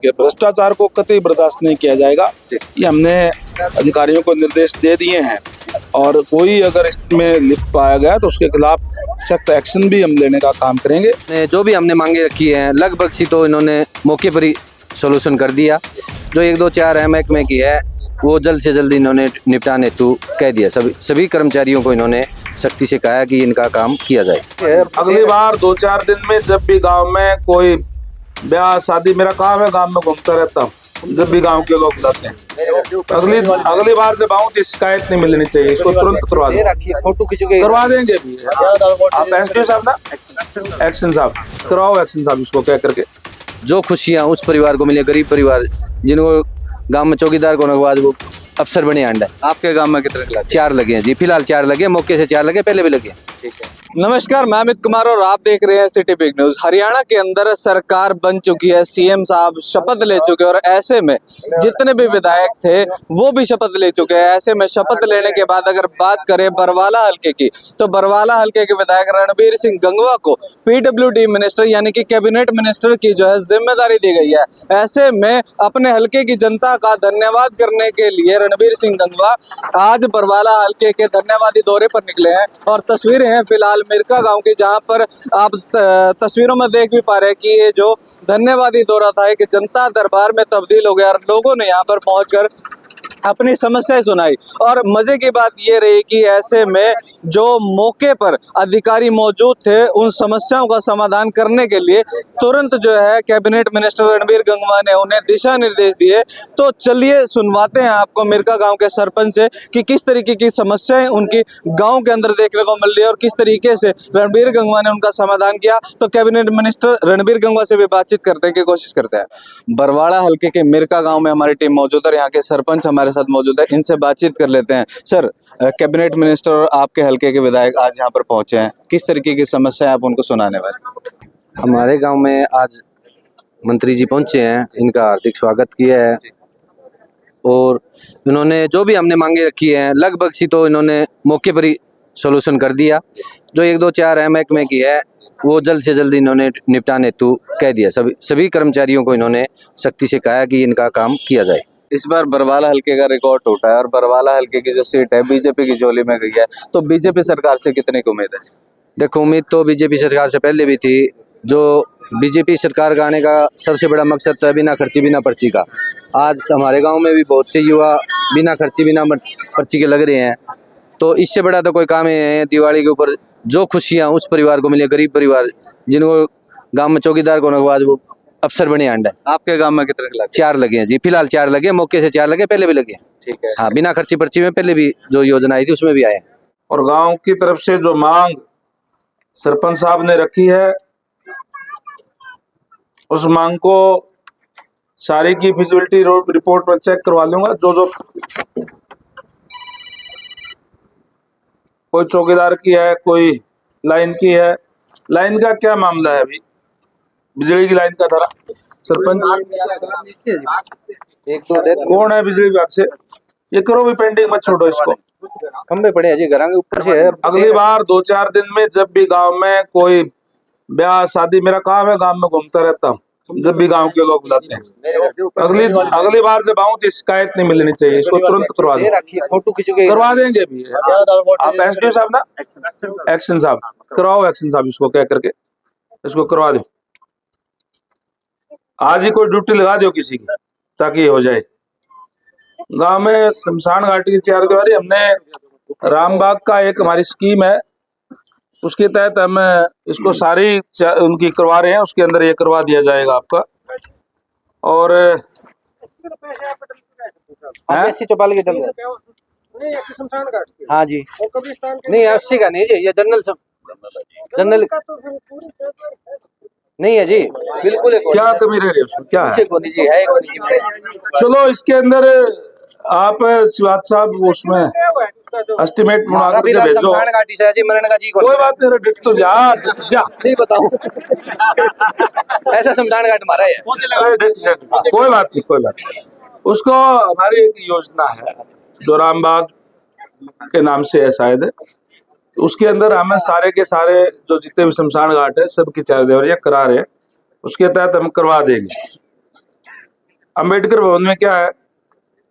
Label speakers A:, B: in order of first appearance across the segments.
A: कि भ्रष्टाचार को कतई बर्दाश्त नहीं किया जाएगा। ये हमने अधिकारियों को निर्देश दे दिए हैं और कोई अगर इसमें लिप्त पाया गया तो उसके खिलाफ सख्त एक्शन भी हम लेने का काम करेंगे।
B: जो भी हमने मांगे रखी है लगभग सी तो इन्होंने मौके पर ही सोल्यूशन कर दिया। जो 1 2 4 महकमे की है वो जल्द से जल्द इन्होंने निपटाने हेतु कह दिया। सभी कर्मचारियों को इन्होंने सख्ती से कहा कि इनका काम किया जाए।
A: अगली बार 2-4 दिन में जब भी गांव में कोई ब्याह शादी, मेरा काम है गांव में घूमता रहता हूँ, जब भी गांव के लोग बुलाते हैं, अगली बार जब आऊँ तो शिकायत नहीं मिलनी चाहिए, इसको तुरंत करवा दो।
B: फोटो खींचोगे
A: करवा देंगे भी। आप एसडीओ साहब ना एक्शन साहब करवाओ, एक्शन साहब इसको कह करके।
B: जो खुशियाँ उस परिवार को मिले, गरीब परिवार जिनको गांव में चौकीदार को नगवाज वो अफसर बने अंडा।
C: आपके गांव में कितने लगे?
B: 4 लगे हैं जी, फिलहाल 4 लगे, मौके से 4 लगे, पहले भी लगे।
C: ठीक है। नमस्कार, मैं अमित कुमार और आप देख रहे हैं सिटी बिग न्यूज। हरियाणा के अंदर सरकार बन चुकी है, सीएम साहब शपथ ले चुके हैं और ऐसे में जितने भी विधायक थे वो भी शपथ ले चुके हैं। ऐसे में शपथ लेने के बाद अगर बात करें बरवाला हल्के की, तो बरवाला हल्के के विधायक रणबीर सिंह गंगवा को पीडब्ल्यूडी मिनिस्टर यानी कि कैबिनेट मिनिस्टर की जो है जिम्मेदारी दी गई है। ऐसे में अपने हल्के की जनता का धन्यवाद करने के लिए रणबीर सिंह गंगवा आज बरवाला हल्के के धन्यवादी दौरे पर निकले हैं और तस्वीरें हैं फिलहाल मिरका गांव की, जहां पर आप तस्वीरों में देख भी पा रहे हैं कि ये जो धन्यवादी दौरा था एक जनता दरबार में तब्दील हो गया और लोगों ने यहां पर पहुंचकर अपनी समस्याएं सुनाई। और मजे की बात ये रही कि ऐसे में जो मौके पर अधिकारी मौजूद थे उन समस्याओं का समाधान करने के लिए तुरंत जो है कैबिनेट मिनिस्टर रणबीर गंगवा ने उन्हें दिशा निर्देश दिए। तो चलिए सुनवाते हैं आपको मिरका गांव के सरपंच से कि किस तरीके की समस्याएं उनकी गांव के अंदर देखने को मिल रही है और किस तरीके से रणबीर गंगवा ने उनका समाधान किया। तो कैबिनेट मिनिस्टर रणबीर गंगवा से भी बातचीत करने की कोशिश करते हैं। बरवाड़ा हल्के के मिरका गाँव में हमारी टीम मौजूद है, यहाँ के सरपंच हमारे साथ मौजूद है, इनसे बातचीत कर लेते हैं। सर, कैबिनेट मिनिस्टर और आपके हल्के के विधायक आज यहाँ पर पहुंचे हैं, किस तरीके की समस्या आप उनको सुनाने वाले?
B: हमारे गांव में आज मंत्री जी पहुंचे हैं, इनका हार्दिक स्वागत किया है और इन्होंने जो भी हमने मांगे रखी है लगभग सी तो इन्होंने मौके पर ही सोल्यूशन कर दिया। जो 1 2 4 महकमे की है वो जल्द से जल्द इन्होंने निपटाने हेतु कह दिया। सभी कर्मचारियों को इन्होंने सख्ती से कहा कि इनका काम किया जाए।
C: इस बार बरवाला हल्के का रिकॉर्ड टूटा है और बरवाला हल्के की जो सीट है बीजेपी की झोली में गई है, तो बीजेपी सरकार से कितने की उम्मीद है?
B: देखो, उम्मीद तो बीजेपी सरकार से पहले भी थी। जो बीजेपी सरकार का आने का सबसे बड़ा मकसद तो है बिना खर्ची बिना पर्ची का। आज हमारे गांव में भी बहुत से युवा बिना खर्ची बिना पर्ची के लग रहे हैं, तो इससे बड़ा तो कोई काम है दिवाली के ऊपर जो खुशियाँ उस परिवार को मिले, गरीब परिवार जिनको गाँव में चौकीदार को नगवाज वो अफसर बने अंडा।
C: आपके गांव में कितने लगे?
B: 4 लगे हैं जी, फिलहाल 4 लगे, मौके से 4 लगे, पहले भी लगे।
C: ठीक है।
B: हाँ, बिना खर्ची पर्ची में पहले भी जो योजना आई थी उसमें भी आए हैं।
A: और गांव की तरफ से जो मांग सरपंच साहब ने रखी है उस मांग को सारी की फिजिबिलिटी रिपोर्ट में चेक करवा लूंगा। जो कोई चौकीदार की है, कोई लाइन की है। लाइन का क्या मामला है? अभी बिजली की लाइन का धरा सरपंच कौन है बिजली विभाग से? ये करो भी, पेंडिंग मत छोड़ो इसको।
B: खंबे पड़े हैं जी, घरों के ऊपर से है।
A: अगली बार 2-4 दिन में जब भी गांव में कोई ब्याह शादी, मेरा काम है गांव में घूमता रहता हूँ, जब भी गांव के लोग बुलाते हैं, अगली बार जब आऊँ तो शिकायत नहीं मिलनी चाहिए, इसको तुरंत करवा दो।
B: फोटो खींचोगे
A: करवा देंगे भी। आप एसडीओ साहब ना एक्शन साहब करवाओ, एक्शन साहब इसको कह करके इसको करवा दो। आज ही कोई ड्यूटी लगा दो किसी की ताकि ये हो जाए। गांव में शमशान घाटी की 4 दीवारी, हमने रामबाग का एक हमारी स्कीम है, उसके तहत हम इसको सारी उनकी करवा रहे हैं, उसके अंदर ये करवा दिया जाएगा आपका। और
B: चौपाल के हाँ जी, नहीं 80 का नहीं जी, ये जनरल नहीं है जी, बिल्कुल।
A: क्या कमी रह रही है उसमें? क्या है?
B: जी है।
A: चलो इसके अंदर आप शिवाज साहब उसमें एस्टिमेट बना करके भेजो। कोई बात नहीं, डिट तो जा
B: नहीं बताऊं ऐसा शमशान घाट मारा है।
A: कोई बात नहीं। उसको हमारी एक योजना है जो रामबाग के नाम से है शायद, उसके अंदर हमें सारे के सारे जो जितने भी शमशान घाट है सबकी 4 दीवारियां करा रहे हैं, उसके तहत हम करवा देंगे। अम्बेडकर भवन में क्या है?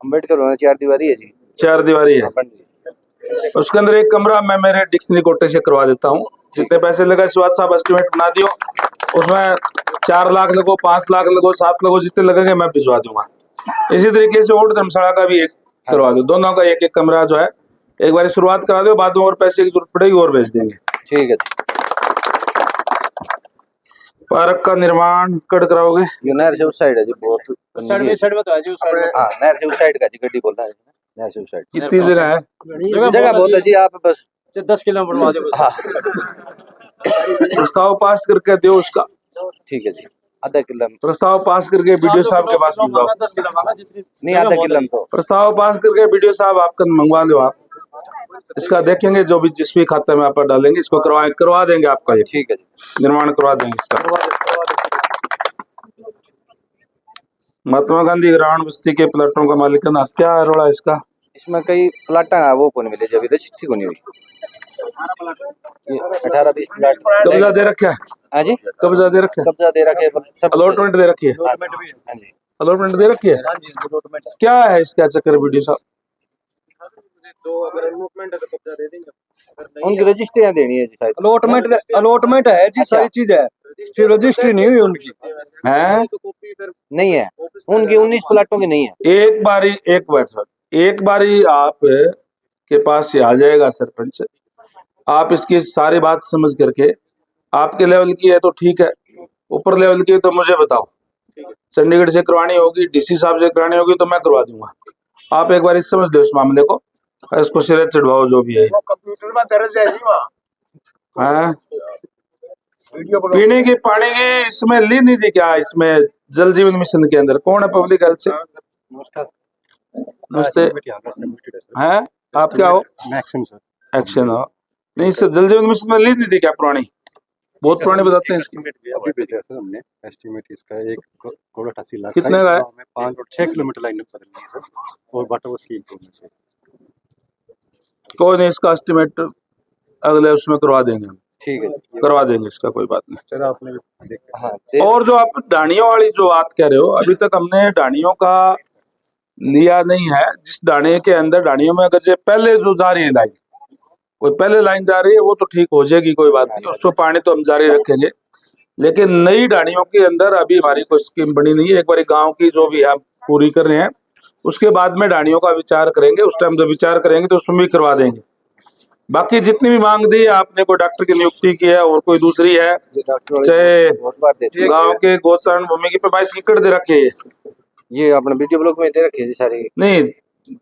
B: अम्बेडकर भवन 4 दीवारी है जी।
A: 4 दीवारी है। उसके अंदर एक कमरा मैं मेरे डिक्शनरी कोटे से करवा देता हूँ। जितने पैसे लगा इस बात साहब एस्टिमेट बना दियो, उसमें 4 लाख लगो, 5 लाख लगो, 7 लगो, जितने लगेंगे मैं भिजवा दूंगा। इसी तरीके से और धर्मशाला का भी एक करवा दो, दोनों का एक एक कमरा जो है एक बार शुरुआत करा दो, बाद में और पैसे की जरूरत पड़ेगी और भेज देंगे।
B: ठीक है।
A: पार्क का निर्माण कब कराओगे?
B: ये नहर से उस साइड है जी, बहुत
C: साइड में तो है जी, उस साइड में।
B: हाँ, नहर से उस साइड का जी, गड्डी बोल रहा है नहर से उस साइड।
A: कितनी जगह है?
B: जगह बहुत है जी, आप बस
C: 10 किलोमीटर बनवा दो।
B: हाँ
A: प्रस्ताव पास करके दो उसका।
B: ठीक है जी, आधा किलो
A: प्रस्ताव पास करके वीडियो साहब के पास भिजवाओ।
B: नहीं, आधा किलो तो
A: प्रस्ताव पास करके वीडियो साहब आपका मंगवा लो। आप इसका देखेंगे, जो भी जिस भी खाते में आप डालेंगे इसको करवा देंगे आपका, ये
B: ठीक है जी,
A: निर्माण करवा देंगे इसका। महात्मा गांधी ग्रामीण बस्ती के प्लाटों का मालिकाना क्या है रोड़ा इसका?
B: इसमें कई प्लाटा है, वो कौन मिले अभी रजिस्ट्री को नहीं हुई। 18-20 प्लाट
A: कब्जा दे रखा है?
B: हाँ जी,
A: कब्जा दे रखा है,
B: कब्जा दे रखे सब,
A: अलॉटमेंट दे रखी है।
B: हाँ जी,
A: अलॉटमेंट दे रखी है। क्या है इसका चक्कर वीडियो साहब?
B: उनकी रजिस्ट्रियाँ देनी है जी शायद।
C: अलॉटमेंट है जी, सारी चीज है, रजिस्ट्री नहीं हुई उनकी।
A: है
B: नहीं है उनकी, 19 प्लाटों की नहीं है।
A: एक बारी आप के पास ये आ जाएगा सरपंच, आप इसकी सारी बात समझ करके, आपके लेवल की है तो ठीक है, ऊपर लेवल की है तो मुझे बताओ। चंडीगढ़ से करवानी होगी, डीसी साहब से करवानी होगी तो मैं करवा दूंगा। आप एक बार समझ लो इस मामले को, इसको सिरे चढ़वाओ जो भी है।
D: कंप्यूटर में दर्ज है जी वहाँ।
A: हाँ? पीने की पानी की इसमें ली नहीं थी क्या? इसमें जल जीवन मिशन के अंदर कौन है पब्लिक हेल्थ से? नमस्ते। हैं आप क्या हो? एक्शन हो? नहीं, इससे जल जीवन मिशन में ली नहीं थी क्या पुरानी? बहुत पुरानी बताते हैं इसकी।
D: अभी भेजा सर हमने एस्टीमेट इसका 1 करोड़ 88 लाख
A: कितने का है?
D: 5 और 6 किलोमीटर लाइन बदलनी है सर, और वाटर वो स्कीम को से।
A: कोई नहीं, इसका एस्टिमेट अगले उसमें करवा देंगे हम।
B: ठीक है,
A: करवा देंगे, इसका कोई बात नहीं।
D: सर आपने देखा
B: हाँ
A: और जो आप डाणियों वाली जो बात कह रहे हो, अभी तक हमने डाणियों का लिया नहीं है। जिस डाणे के अंदर डाणियों में अगर से पहले जो जा रही है लाइन, कोई पहले लाइन जा रही है वो तो ठीक हो जाएगी, कोई बात नहीं, उसको पानी तो हम जारी रखेंगे। लेकिन नई डाणियों के अंदर अभी हमारी कोई स्कीम बनी नहीं है। एक बार गांव की जो भी हम पूरी कर रहे हैं, उसके बाद में डाणियों का विचार करेंगे। उस टाइम जब विचार करेंगे तो उसमें भी करवा देंगे। बाकी जितनी भी मांग दी आपने, कोई डॉक्टर की नियुक्ति की है और कोई दूसरी है, चाहे गांव के गौचारण भूमि की पैमाइश की दे रखी है,
B: ये अपने वीडियो ब्लॉग में दे रखी है जी सारी।
A: नहीं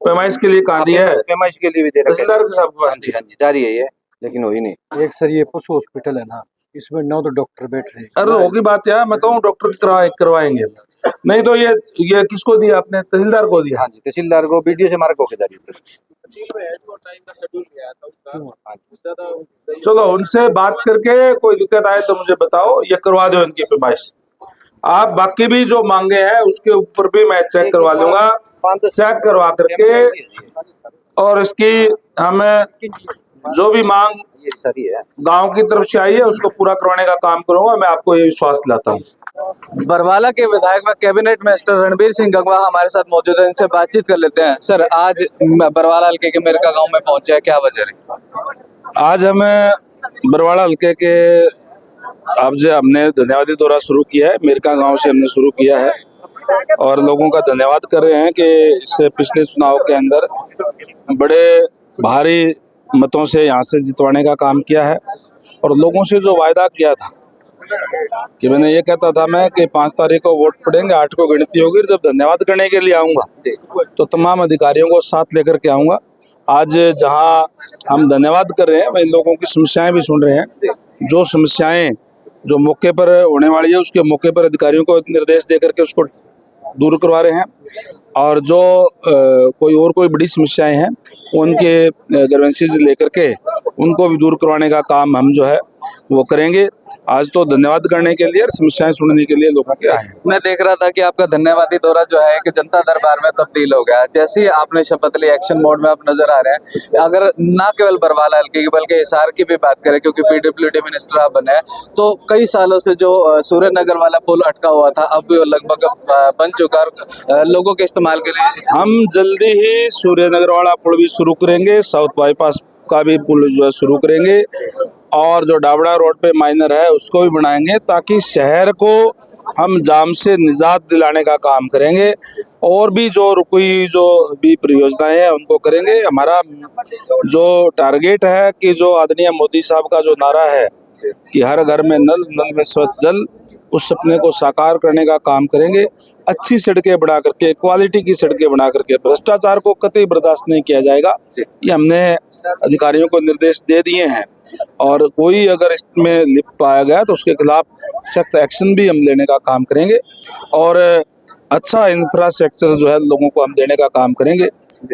A: पैमाइश के लिए कहाँ दी है?
B: पैमाइश के लिए भी दे रखी है,
A: तहसीलदार के साहब
B: हाँ जी, हाँ जी, जारी है ये, लेकिन हुई नहीं।
D: एक सर ये पशु हॉस्पिटल है ना, इसमें 9 तो डॉक्टर बैठ रहे हैं।
A: अरे होगी बात यार, मैं कहूँ डॉक्टर करवाएंगे। नहीं तो ये किसको दिया आपने? तहसीलदार को दिया?
B: हाँ जी, तहसीलदार को वीडियो से मार्क होके जारी है।
A: चलो उनसे बात करके कोई दिक्कत आए तो मुझे बताओ, ये करवा दो इनकी पैमाइश। आप बाकी भी जो मांगे हैं उसके ऊपर भी मैं चेक करवा लूंगा, चेक करवा करके, और इसकी हमें जो भी मांग
B: ये सारी है
A: गांव की तरफ से आई है उसको पूरा करवाने का काम करूंगा। मैं आपको ये विश्वास दिलाता हूँ।
C: बरवाला के विधायक व कैबिनेट मिनिस्टर रणबीर सिंह गंगवा हमारे साथ मौजूद है, इनसे बातचीत कर लेते हैं। सर, आज बरवाला हल्के के मेरका गांव में पहुंचे हैं, क्या वजह रही?
A: आज हमें बरवाड़ा हल्के के अब जो हमने धन्यवादी दौरा शुरू किया है, मेरका गांव से हमने शुरू किया है, और लोगों का धन्यवाद कर रहे हैं कि इससे पिछले चुनाव के अंदर बड़े भारी मतों से यहाँ से जितवाने का काम किया है। और लोगों से जो वायदा किया था कि मैंने ये कहता था मैं कि 5 तारीख को वोट पड़ेंगे, 8 को गिनती होगी, जब धन्यवाद करने के लिए आऊँगा तो तमाम अधिकारियों को साथ लेकर के आऊँगा। आज जहाँ हम धन्यवाद कर रहे हैं वहीं लोगों की समस्याएं भी सुन रहे हैं। जो समस्याएं जो मौके पर होने वाली है उसके मौके पर अधिकारियों को निर्देश दे करके उसको दूर करवा रहे हैं, और जो कोई बड़ी समस्याएं हैं उनके ग्रीवेंसेस लेकर के उनको भी दूर करवाने का काम हम जो है वो करेंगे। आज तो धन्यवाद करने के लिए और समस्याएं सुनने के लिए लोगों के आए हैं।
C: मैं देख रहा था कि आपका धन्यवादी दौरा जो है कि जनता दरबार में तब्दील हो गया। जैसे ही आपने शपथ ली, एक्शन मोड में आप नजर आ रहे हैं। अगर ना केवल बरवाला हल्के की बल्कि हिसार की भी बात करें, क्योंकि पीडब्ल्यूडी मिनिस्टर आप बने हैं, तो कई सालों से जो सूर्यनगर वाला पुल अटका हुआ था, अब भी वो लगभग बन चुका और लोगों के इस्तेमाल के लिए
A: हम जल्दी ही सूर्यनगर वाला पुल भी शुरू करेंगे, साउथ बाईपास का भी पुल जो है शुरू करेंगे और जो डाबड़ा रोड पे माइनर है उसको भी बनाएंगे, ताकि शहर को हम जाम से निजात दिलाने का काम करेंगे। और भी जो रुकी जो भी परियोजनाएं हैं उनको करेंगे। हमारा जो टारगेट है कि जो आदरणीय मोदी साहब का जो नारा है कि हर घर में नल, नल में स्वच्छ जल, उस सपने को साकार करने का काम करेंगे। अच्छी सड़कें बना करके, क्वालिटी की सड़कें बना करके, भ्रष्टाचार को कतई बर्दाश्त नहीं किया जाएगा। ये हमने अधिकारियों को निर्देश दे दिए हैं और कोई अगर इसमें लिप्त पाया गया तो उसके खिलाफ सख्त एक्शन भी हम लेने का काम करेंगे और अच्छा इंफ्रास्ट्रक्चर जो है लोगों को हम देने का काम करेंगे।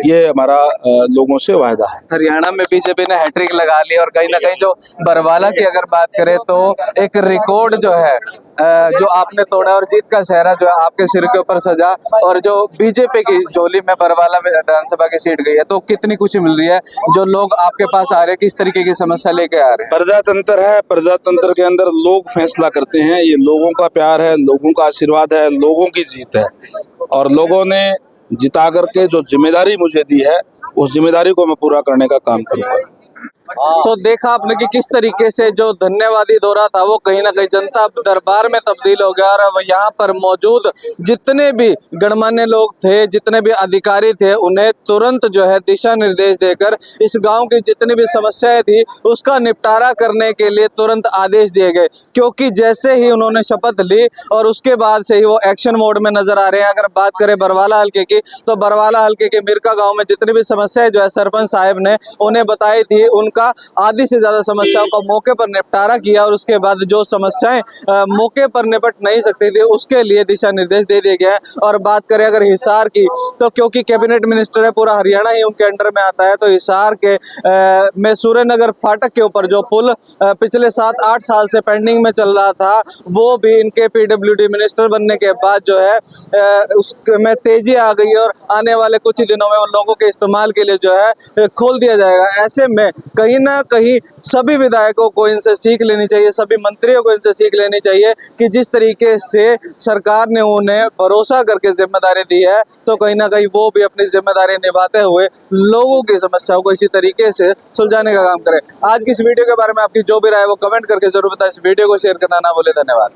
A: ये हमारा लोगों से वायदा है।
C: हरियाणा में बीजेपी ने हैट्रिक लगा ली और कहीं ना कहीं जो बरवाला की अगर बात करें तो एक रिकॉर्ड जो है जो आपने तोड़ा और जीत का सेहरा जो है आपके सिर के ऊपर सजा, और जो बीजेपी की झोली में बरवाला विधानसभा की सीट गई है, तो कितनी खुशी मिल रही है जो लोग आपके पास आ रहे हैं, किस तरीके की समस्या लेके आ रहे हैं?
A: प्रजातंत्र है, प्रजातंत्र के अंदर लोग फैसला करते हैं। ये लोगों का प्यार है, लोगों का आशीर्वाद है, लोगों की जीत है और लोगों ने जिता करके जो जिम्मेदारी मुझे दी है उस जिम्मेदारी को मैं पूरा करने का काम करूंगा।
C: तो देखा आपने कि किस तरीके से जो धन्यवादी दौरा था वो कहीं ना कहीं जनता दरबार में तब्दील हो गया और अब यहाँ पर मौजूद जितने भी गणमान्य लोग थे, जितने भी अधिकारी थे, उन्हें तुरंत जो है दिशा निर्देश देकर इस गांव की जितनी भी समस्याएं थी उसका निपटारा करने के लिए तुरंत आदेश दिए गए। क्योंकि जैसे ही उन्होंने शपथ ली और उसके बाद से ही वो एक्शन मोड में नजर आ रहे हैं। अगर बात करें बरवाला हल्के की, तो बरवाला हल्के के मिरका गाँव में जितनी भी समस्याएं जो है सरपंच साहब ने उन्हें बताई थी, उनका आधी से ज्यादा समस्याओं का मौके पर निपटारा किया और उसके बाद जो समस्याएं मौके पर निपट नहीं सकती थी उसके लिए दिशा निर्देश दे दिए गए हैं। और बात करें अगर हिसार की, तो क्योंकि कैबिनेट मिनिस्टर है, पूरा हरियाणा ही उनके अंडर में आता है, तो हिसार के में सूर्यनगर फाटक के ऊपर जो पुल पिछले 7-8 साल से पेंडिंग में चल रहा था, वो भी इनके पीडब्ल्यूडी मिनिस्टर बनने के बाद जो है उसमें तेजी आ गई और आने वाले कुछ ही दिनों में उन लोगों के इस्तेमाल के लिए जो है खोल दिया जाएगा। ऐसे में कहीं ना कहीं सभी विधायकों को इनसे सीख लेनी चाहिए, सभी मंत्रियों को इनसे सीख लेनी चाहिए कि जिस तरीके से सरकार ने उन्हें भरोसा करके जिम्मेदारी दी है, तो कहीं ना कहीं वो भी अपनी जिम्मेदारी निभाते हुए लोगों की समस्याओं को इसी तरीके से सुलझाने का काम करें। आज की इस वीडियो के बारे में आपकी जो भी राय है वो कमेंट करके जरूर बताएं। इस वीडियो को शेयर करना ना भूलें। धन्यवाद।